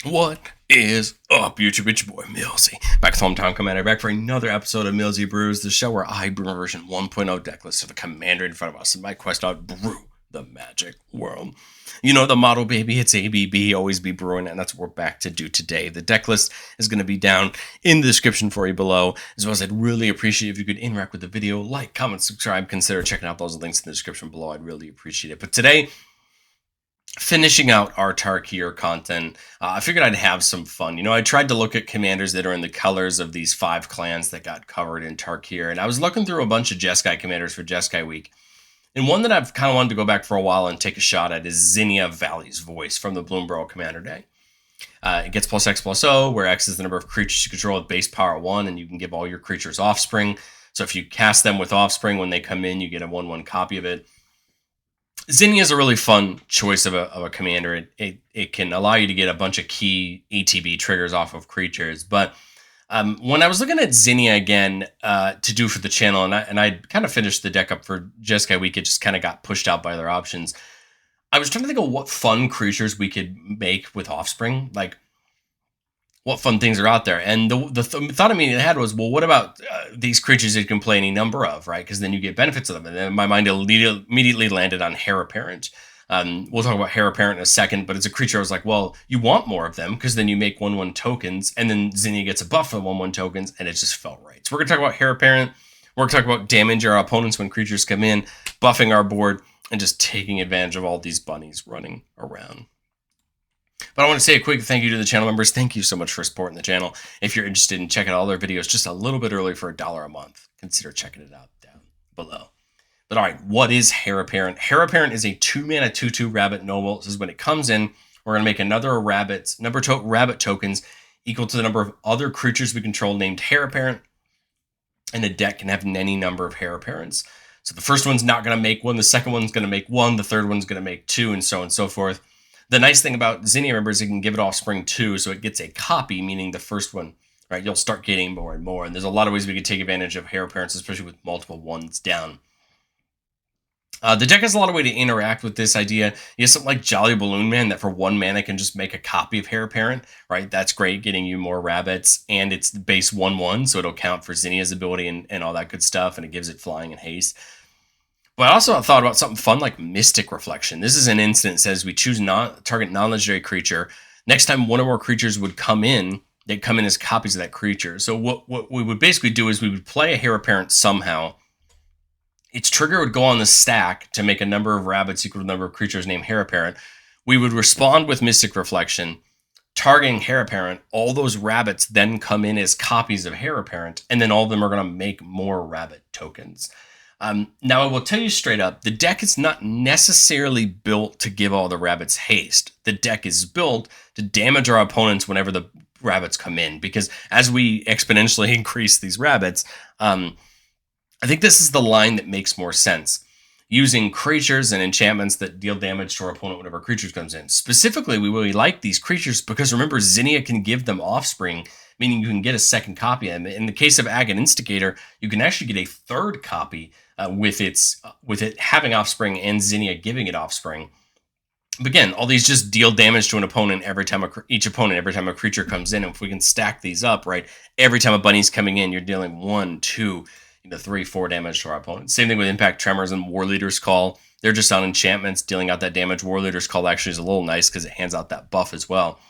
What is up, YouTube? It's your boy Millsy. Back with Hometown Commander, back for another episode of Millsy Brews, the show where I brew a version 1.0 deck list of the commander in front of us in my quest to brew the magic world. You know the motto, baby. It's ABB, always be brewing, and that's what we're back to do today. The deck list is going to be down in the description for you below, as well as I'd really appreciate if you could interact with the video, like, comment, subscribe, consider checking out those links in the description below. I'd really appreciate it. But today, finishing out our Tarkir content, I figured I'd have some fun. You know, I tried to look at commanders that are in the colors of these 5 clans that got covered in Tarkir, and I was looking through a bunch of Jeskai commanders for Jeskai Week. And one that I've kind of wanted to go back for a while and take a shot at is Zinnia Valley's Voice from the Bloomborough Commander deck. It gets +X+O, where X is the number of creatures you control with base power 1, and you can give all your creatures offspring. So if you cast them with offspring, when they come in, you get a 1/1 copy of it. Zinnia is a really fun choice of a commander. It can allow you to get a bunch of key ETB triggers off of creatures. But when I was looking at Zinnia again to do for the channel, and I kind of finished the deck up for Jeskai Week, it just kind of got pushed out by other options. I was trying to think of what fun creatures we could make with offspring. Like, what fun things are out there. And the thought immediately I had was, well, what about these creatures that you can play any number of, right? Because then you get benefits of them. And then my mind immediately landed on Hare. We'll talk about Hare in a second, but it's a creature I was like, well, you want more of them because then you make 1/1 tokens, and then Zinnia gets a buff for 1/1 tokens, and it just felt right. So we're going to talk about Hare. We're going to talk about damage our opponents when creatures come in, buffing our board, and just taking advantage of all these bunnies running around. But I want to say a quick thank you to the channel members. Thank you so much for supporting the channel. If you're interested in checking out all their videos just a little bit early for $1 a month, consider checking it out down below. But all right, what is Hare Apparent? Hare Apparent is a 2-mana 2/2 rabbit noble. This is when it comes in, we're going to make another rabbit tokens equal to the number of other creatures we control named Hare Apparent. And the deck can have any number of Hare Apparents. So the first one's not going to make 1, the second one's going to make 1, the third one's going to make 2, and so on and so forth. The nice thing about Zinnia, remember, is it can give it offspring too, so it gets a copy, meaning the first one, right, you'll start getting more and more. And there's a lot of ways we can take advantage of Hare Apparents, especially with multiple ones down. The deck has a lot of way to interact with this idea. You have something like Jolly Balloon Man that for 1 mana can just make a copy of Hare Apparent, right? That's great, getting you more rabbits, and it's the base 1/1, so it'll count for Zinnia's ability and all that good stuff, and it gives it flying and haste. But I also thought about something fun like Mystic Reflection. This is an instant that says we choose target non-legendary creature. Next time one or more creatures would come in, they'd come in as copies of that creature. So what we would basically do is we would play a Hare Apparent somehow. Its trigger would go on the stack to make a number of rabbits equal to the number of creatures named Hare Apparent. We would respond with Mystic Reflection, targeting Hare Apparent. All those rabbits then come in as copies of Hare Apparent, and then all of them are going to make more rabbit tokens. Now, I will tell you straight up, the deck is not necessarily built to give all the rabbits haste. The deck is built to damage our opponents whenever the rabbits come in, because as we exponentially increase these rabbits, I think this is the line that makes more sense. Using creatures and enchantments that deal damage to our opponent whenever creatures comes in. Specifically, we really like these creatures because, remember, Zinnia can give them offspring, meaning you can get a second copy. And in the case of Agate Instigator, you can actually get a third copy with it having offspring and Zinnia giving it offspring. But again, all these just deal damage to an opponent every time each a creature comes in. And if we can stack these up, right, every time a bunny's coming in, you're dealing 1, 2, 3, 4 damage to our opponent. Same thing with Impact Tremors and War Leader's Call. They're just on enchantments, dealing out that damage. War Leader's Call actually is a little nice because it hands out that buff as well.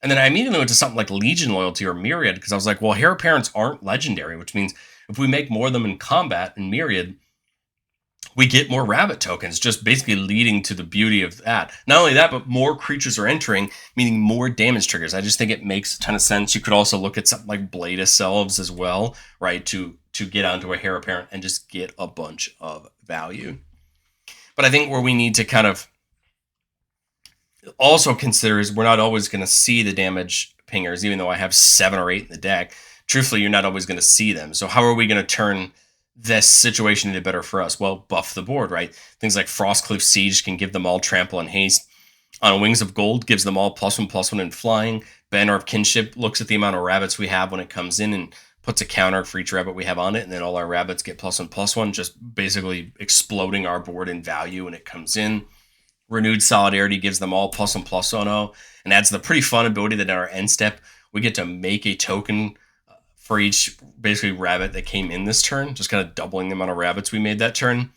And then I immediately went to something like Legion Loyalty or Myriad because I was like, well, Hare Apparents aren't legendary, which means if we make more of them in combat in Myriad, we get more rabbit tokens, just basically leading to the beauty of that. Not only that, but more creatures are entering, meaning more damage triggers. I just think it makes a ton of sense. You could also look at something like Blade of Selves as well, right, to get onto a Hare Apparent and just get a bunch of value. But I think where we need to kind of also consider is we're not always going to see the damage pingers, even though I have 7 or 8 in the deck. Truthfully, you're not always going to see them. So how are we going to turn this situation into better for us? Well, buff the board, right? Things like Frostcliff Siege can give them all trample and haste. On Wings of Gold gives them all +1/+1 in flying. Banner of Kinship looks at the amount of rabbits we have when it comes in and puts a counter for each rabbit we have on it, and then all our rabbits get +1/+1, just basically exploding our board in value when it comes in. Renewed Solidarity gives them all +1/+, and adds the pretty fun ability that in our end step, we get to make a token for each, basically, rabbit that came in this turn, just kind of doubling the amount of rabbits we made that turn.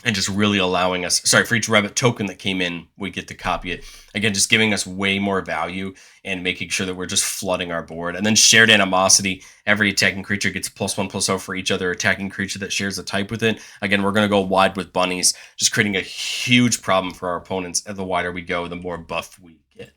And just really allowing us, for each rabbit token that came in, we get to copy it. Again, just giving us way more value and making sure that we're just flooding our board. And then Shared Animosity. Every attacking creature gets +1/+0 for each other attacking creature that shares a type with it. Again, we're going to go wide with bunnies, just creating a huge problem for our opponents. And the wider we go, the more buff we get.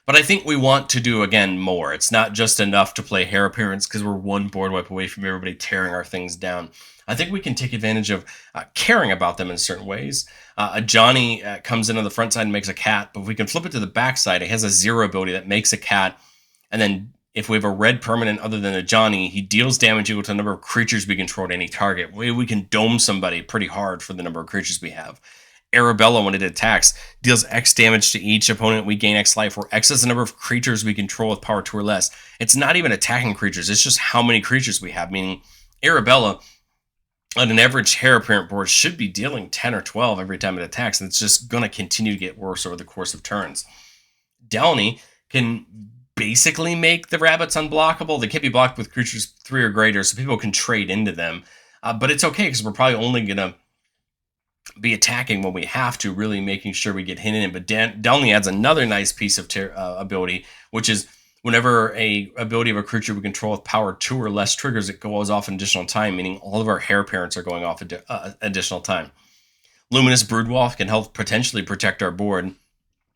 But I think we want to do, again, more. It's not just enough to play Hare Appearance because we're one board wipe away from everybody tearing our things down. I think we can take advantage of caring about them in certain ways. A Johnny comes in on the front side and makes a cat, but if we can flip it to the back side, it has a 0 ability that makes a cat. And then if we have a red permanent other than a Johnny, he deals damage equal to the number of creatures we control at any target. We can dome somebody pretty hard for the number of creatures we have. Arabella, when it attacks, deals X damage to each opponent. We gain X life, where X is the number of creatures we control with power 2 or less. It's not even attacking creatures. It's just how many creatures we have, meaning Arabella, on an average Hare Apparent board, should be dealing 10 or 12 every time it attacks, and it's just going to continue to get worse over the course of turns. Delny can basically make the rabbits unblockable. They can't be blocked with creatures 3 or greater, so people can trade into them. But it's okay, because we're probably only going to be attacking when we have to, really making sure we get hit in. But Delny adds another nice piece of ability, which is whenever a ability of a creature we control with power 2 or less triggers, it goes off an additional time, meaning all of our Hare Parents are going off additional time. Luminous Broodwolf can help potentially protect our board.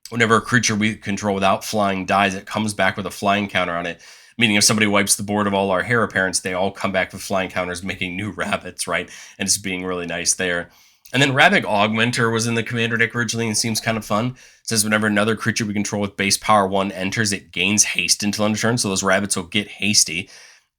Whenever a creature we control without flying dies, it comes back with a flying counter on it, meaning if somebody wipes the board of all our Hare Parents, they all come back with flying counters, making new rabbits, right? And it's being really nice there. And then Rabbit Augmenter was in the Commander deck originally and seems kind of fun. It says whenever another creature we control with base power 1 enters, it gains haste until end of turn, so those rabbits will get hasty.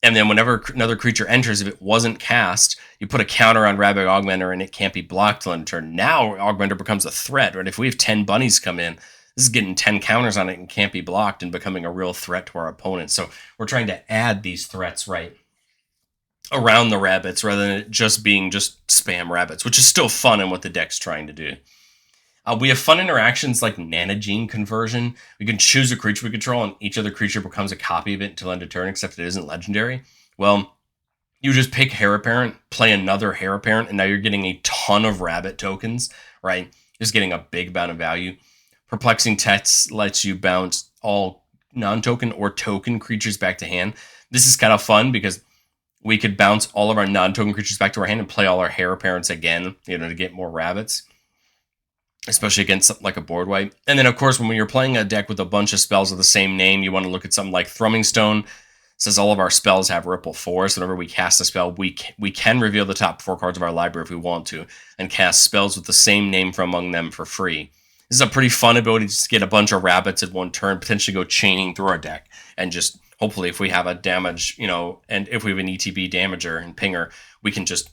And then whenever another creature enters, if it wasn't cast, you put a counter on Rabbit Augmenter and it can't be blocked till end of turn. Now Augmenter becomes a threat, right? If we have 10 bunnies come in, this is getting 10 counters on it and can't be blocked and becoming a real threat to our opponents. So we're trying to add these threats, right, around the rabbits rather than it just being just spam rabbits, which is still fun and what the deck's trying to do. We have fun interactions like Nanogene Conversion. We can choose a creature we control and each other creature becomes a copy of it until end of turn, except it isn't legendary. Well, you just pick Hare Apparent, play another Hare Apparent, and now you're getting a ton of rabbit tokens, right? Just getting a big amount of value. Perplexing Text lets you bounce all non-token or token creatures back to hand. This is kind of fun because we could bounce all of our non-token creatures back to our hand and play all our Hare Apparents again, to get more rabbits, especially against something like a board wipe. And then, of course, when you're playing a deck with a bunch of spells of the same name, you want to look at something like Thrumming Stone. It says all of our spells have Ripple 4, so whenever we cast a spell, we can reveal the top 4 cards of our library if we want to, and cast spells with the same name from among them for free. This is a pretty fun ability to just get a bunch of rabbits at one turn, potentially go chaining through our deck, and just hopefully if we have a damage, and if we have an ETB damager and pinger, we can just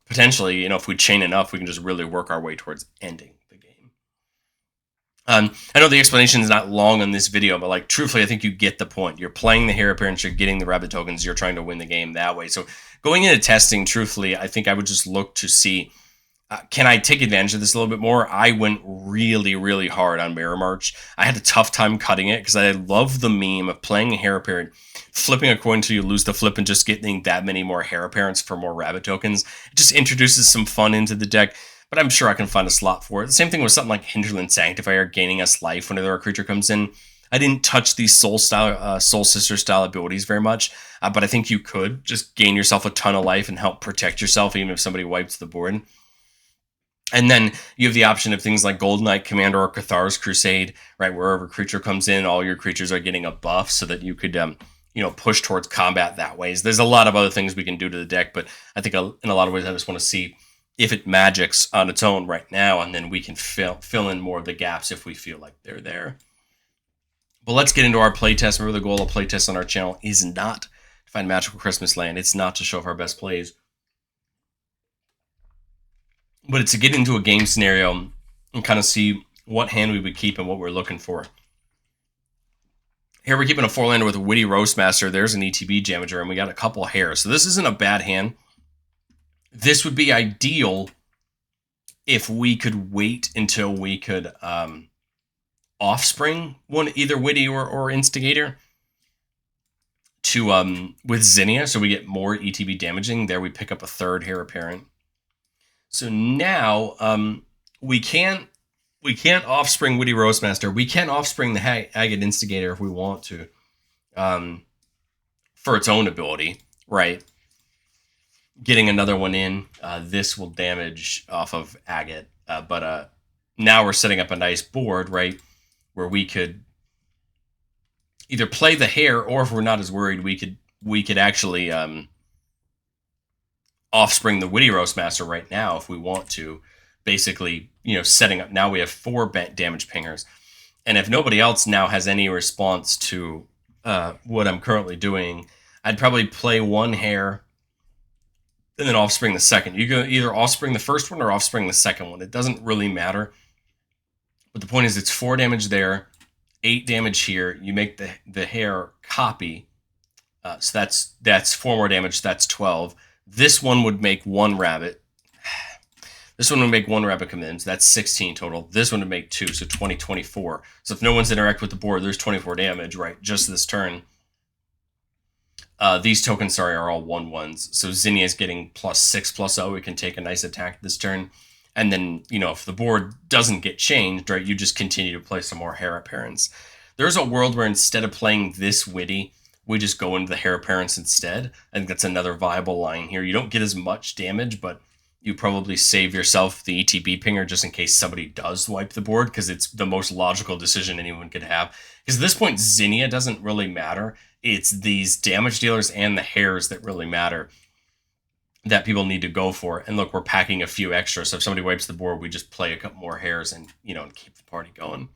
potentially, if we chain enough, we can just really work our way towards ending the game. I know the explanation is not long on this video, but truthfully, I think you get the point. You're playing the Hare Appearance, you're getting the rabbit tokens, you're trying to win the game that way. So going into testing, truthfully, I think I would just look to see, can I take advantage of this a little bit more? I went really, really hard on Mirror March. I had a tough time cutting it because I love the meme of playing a Hare Apparent, flipping a coin until you lose the flip, and just getting that many more Hare Apparents for more rabbit tokens. It just introduces some fun into the deck, but I'm sure I can find a slot for it. The same thing with something like Hinterland Sanctifier, gaining us life whenever a creature comes in. I didn't touch these Soul Sister style abilities very much, but I think you could just gain yourself a ton of life and help protect yourself even if somebody wipes the board. And then you have the option of things like Gold Knight Commander or Cathar's Crusade, right? Wherever a creature comes in, all your creatures are getting a buff so that you could, push towards combat that way. There's a lot of other things we can do to the deck, but I think in a lot of ways I just want to see if it magics on its own right now, and then we can fill in more of the gaps if we feel like they're there. But let's get into our playtest. Remember, the goal of playtest on our channel is not to find magical Christmas land. It's not to show off our best plays, but it's to get into a game scenario and kind of see what hand we would keep and what we're looking for. Here we're keeping a 4-lander with a Witty Roastmaster. There's an ETB Damager, and we got a couple Hares. So this isn't a bad hand. This would be ideal if we could wait until we could offspring one, either Witty or Instigator, to with Zinnia, so we get more ETB damaging. There we pick up a third Hare Apparent. So now we can't offspring Witty Roastmaster. We can offspring the Agate Instigator if we want to, for its own ability, right? Getting another one in, this will damage off of Agate, but now we're setting up a nice board, right, where we could either play the Hare, or if we're not as worried, we could actually offspring the Witty Roastmaster right now if we want to. Basically, setting up. Now we have 4 damage pingers, and if nobody else now has any response to what I'm currently doing, I'd probably play 1 Hare and then offspring the second. You can either offspring the first one or offspring the second one. It doesn't really matter. But the point is, it's 4 damage there, 8 damage here. You make the Hare copy, so that's 4 more damage. That's 12. This one would make 1 rabbit. This one would make 1 rabbit come in, so that's 16 total. This one would make 2, so 20, 24. So if no one's interact with the board, there's 24 damage, right? Just this turn. These tokens, are all 1/1s. So Zinnia is getting +6/+0. It can take a nice attack this turn. And then, if the board doesn't get changed, right, you just continue to play some more Hare Apparents. There's a world where instead of playing this Witty, we just go into the Hare Apparents instead. I think that's another viable line here. You don't get as much damage, but you probably save yourself the ETB pinger just in case somebody does wipe the board, because it's the most logical decision anyone could have. Because at this point, Zinnia doesn't really matter. It's these damage dealers and the Hares that really matter, that people need to go for. And look, we're packing a few extra, so if somebody wipes the board, we just play a couple more Hares and, and keep the party going.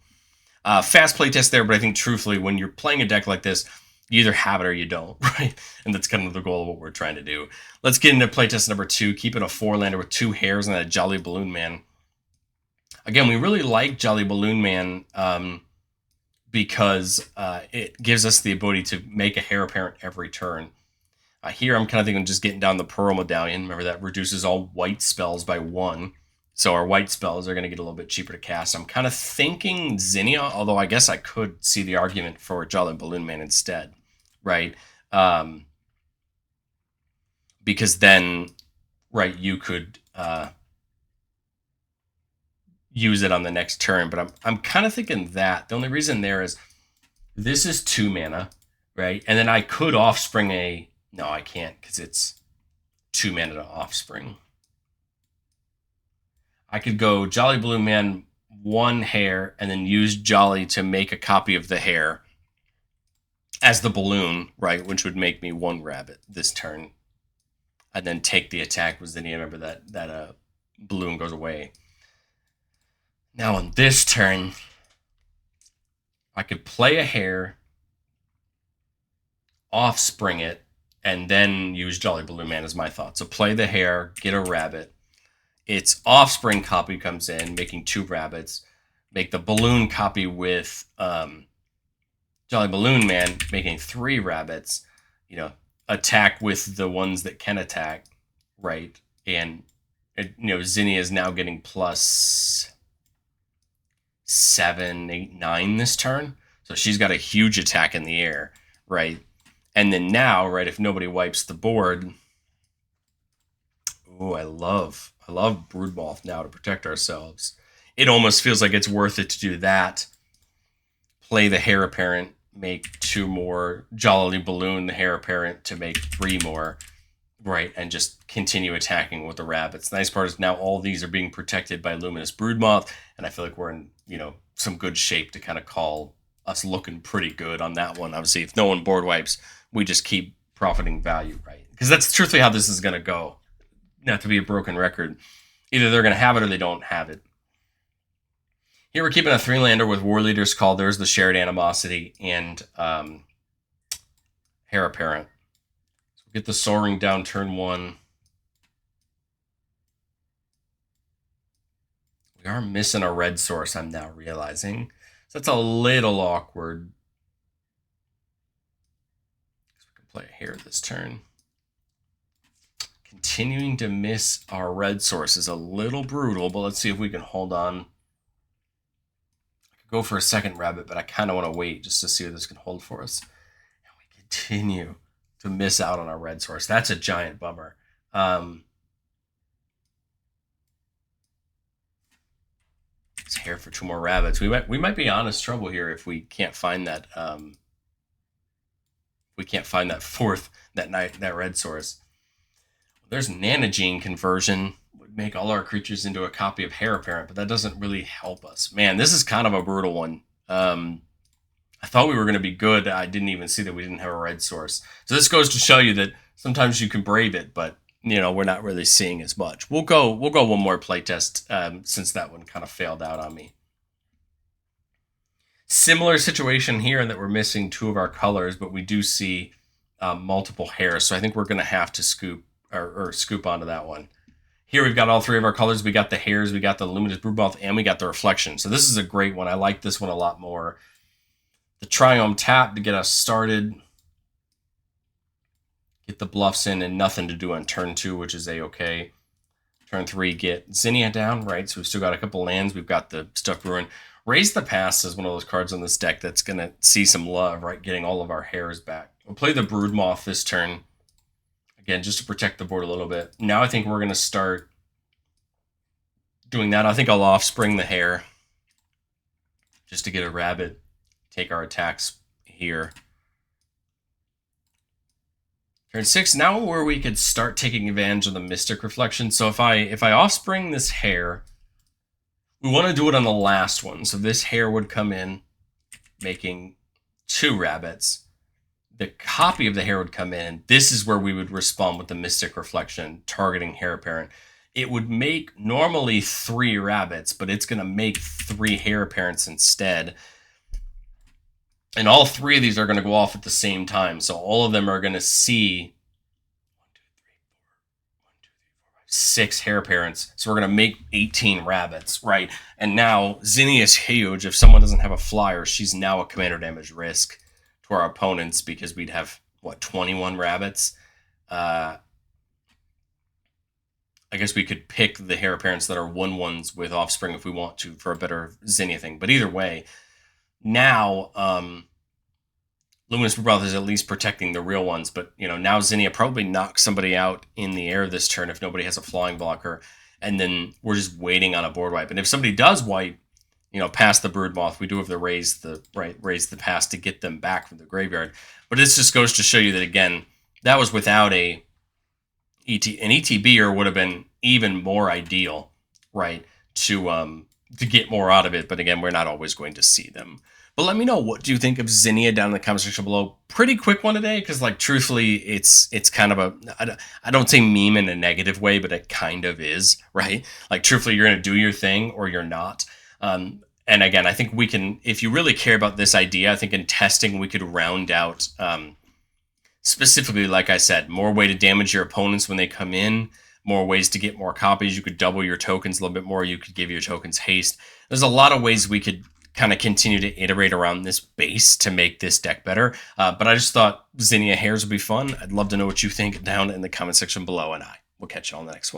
Fast playtest there, but I think truthfully, when you're playing a deck like this, you either have it or you don't, right? And that's kind of the goal of what we're trying to do. Let's get into playtest number 2. Keep it a 4-lander with 2 Hares and a Jolly Balloon Man. Again, we really like Jolly Balloon Man because it gives us the ability to make a Hare Apparent every turn. Here, I'm kind of thinking just getting down the Pearl Medallion. Remember, that reduces all white spells by 1. So our white spells are going to get a little bit cheaper to cast. I'm kind of thinking Zinnia, although I guess I could see the argument for Jolly Balloon Man instead, right? Because then, right, you could use it on the next turn. But I'm kind of thinking that. The only reason there is this is 2 mana, right? And then I could offspring a... No, I can't, because it's 2 mana to offspring. I could go Jolly Balloon Man, 1 Hare, and then use Jolly to make a copy of the Hare as the balloon, right, which would make me 1 rabbit this turn. And then take the attack with Zinnia. Remember that balloon goes away. Now on this turn, I could play a Hare, offspring it, and then use Jolly Balloon Man as my thought. So play the Hare, get a rabbit. Its offspring copy comes in, making 2 rabbits. Make the balloon copy with Jolly Balloon Man, making 3 rabbits. Attack with the ones that can attack, right? And Zinnia is now getting +7, 8, 9 this turn. So she's got a huge attack in the air, right? And then now, right, if nobody wipes the board, ooh, I love Broodmoth now to protect ourselves. It almost feels like it's worth it to do that. Play the Hare Apparent, make 2 more. Jolly Balloon the Hare Apparent to make 3 more, right? And just continue attacking with the rabbits. The nice part is now all these are being protected by Luminous Broodmoth, and I feel like we're in, some good shape to kind of call us looking pretty good on that one. Obviously, if no one board wipes, we just keep profiting value, right? Because that's truthfully how this is going to go. Not to be a broken record. Either they're going to have it or they don't have it. Here we're keeping a 3-lander with War Leader's Call. There's the Shared Animosity and Hare Apparent. So get the Soaring down turn 1. We are missing a red source, I'm now realizing. So that's a little awkward. We can play a Hare this turn. continuing to miss our red source is a little brutal, but let's see if we can hold on. I could go for a second rabbit, but I kind of want to wait just to see what this can hold for us. And we continue to miss out on our red source. That's a giant bummer. It's Hare for 2 more rabbits. We might be honest trouble here if we can't find that. We can't find that red source. There's nanogene conversion. Would make all our creatures into a copy of Hare Parent, but that doesn't really help us. Man, this is kind of a brutal one. I thought we were going to be good. I didn't even see that we didn't have a red source. So this goes to show you that sometimes you can brave it, but we're not really seeing as much. We'll go one more playtest since that one kind of failed out on me. Similar situation here in that we're missing 2 of our colors, but we do see multiple Hares. So I think we're going to have to scoop onto that one. Here we've got all 3 of our colors. We got the Hares, we got the Luminous Broodmoth, and we got the Reflection. So this is a great one. I like this one a lot more. The Triome tap to get us started. Get the bluffs in and nothing to do on turn 2, which is a-okay. Turn 3, get Zinnia down, right? So we've still got a couple lands. We've got the stuff brewing. Raise the Past is one of those cards on this deck that's going to see some love, right? Getting all of our Hares back. We'll play the Broodmoth this turn. Again, just to protect the board a little bit. Now I think we're going to start doing that. I think I'll offspring the Hare just to get a rabbit. Take our attacks here. Turn 6, now where we could start taking advantage of the Mystic Reflection. So if I offspring this Hare, we want to do it on the last one. So this Hare would come in, making 2 rabbits. The copy of the Hare would come in, and this is where we would respond with the Mystic Reflection, targeting Hare Parent. It would make normally 3 rabbits, but it's going to make 3 Hare Parents instead. And all 3 of these are going to go off at the same time. So all of them are going to see 6 Hare Parents. So we're going to make 18 rabbits, right? And now Zinnia is huge. If someone doesn't have a flyer, she's now a commander damage risk to our opponents because we'd have, 21 rabbits? I guess we could pick the Hare Parents that are 1/1s with offspring if we want to for a better Zinnia thing. But either way, now Luminous Broodmoth is at least protecting the real ones, but now Zinnia probably knocks somebody out in the air this turn if nobody has a flying blocker, and then we're just waiting on a board wipe. And if somebody does wipe, past the Broodmoth, we do have to raise the Past to get them back from the graveyard. But this just goes to show you that again, that was without an ETBer would have been even more ideal, right? To get more out of it. But again, we're not always going to see them. But let me know, what do you think of Zinnia down in the comment section below. Pretty quick one today, because truthfully, it's kind of I don't say meme in a negative way, but it kind of is, right? Truthfully, you're going to do your thing or you're not. And again, I think we can, if you really care about this idea, I think in testing we could round out, specifically, like I said, more way to damage your opponents when they come in, more ways to get more copies. You could double your tokens a little bit more. You could give your tokens haste. There's a lot of ways we could kind of continue to iterate around this base to make this deck better. But I just thought Zinnia Hares would be fun. I'd love to know what you think down in the comment section below, and I will catch you on the next one.